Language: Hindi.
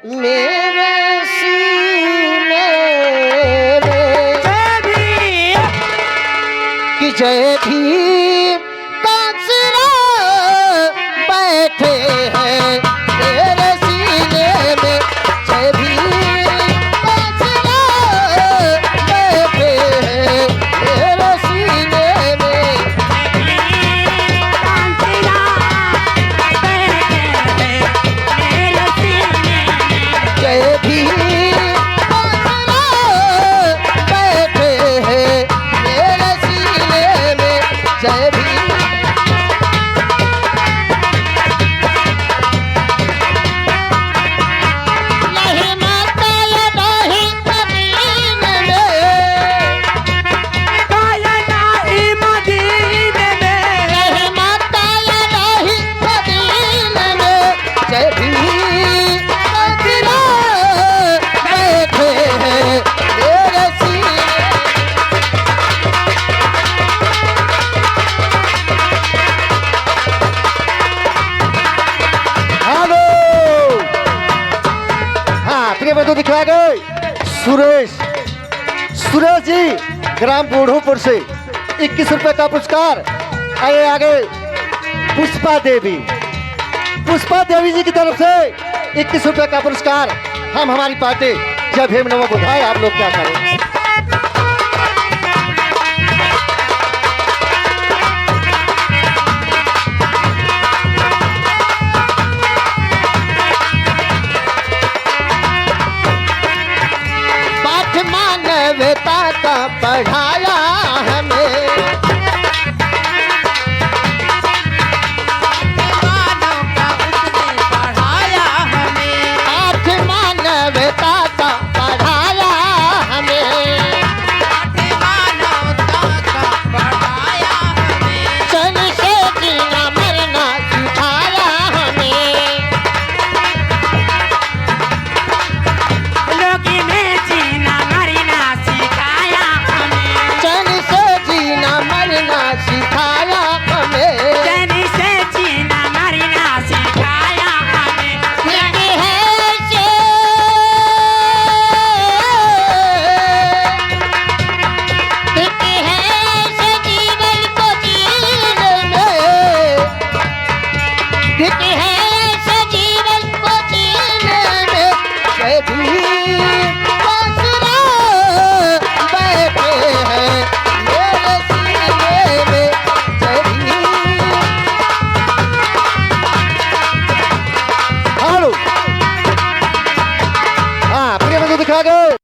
मेरे सीने में जय भीम कि जय भीम कांचरा बैठे हैं मेरे सीने में। जय भीम कांचरा बैठे हैं मेरे सीने में। जय भीम कांचरा बैठे हैं मेरे सीने में। जय भीम नहीं माता या नहीं जमीन में, कायनात मदीने में नहीं माता या नहीं जमीन में। जय भीम कांचरा बैठे हैं मेरे सीने। हेलो। हाँ, प्रिय बंधु दिखला गए सुरेश सुरेश जी ग्राम बूढ़ोपुर से 21 रुपए का पुरस्कार। आगे आगे पुष्पा देवी जी की तरफ से 21 रुपए का पुरस्कार। हम हमारी पार्टी जय भीम नमो बुधाए। आप लोग क्या करें? पाठ मानवता का पढ़ाया हमें, पाठ मानवता का पढ़ाया हमें। चल से जीना मरना सिखाया हमें। चल से जीना मरना सिखाया हमें। हित है से हित है से जीवन को जीने में, हित है से जीवन को जीने में। जय भीम कांचरा बैठे हैं मेरे सीने में। जय भीम हेलो। हाँ, प्रिय बंधु दिखला गए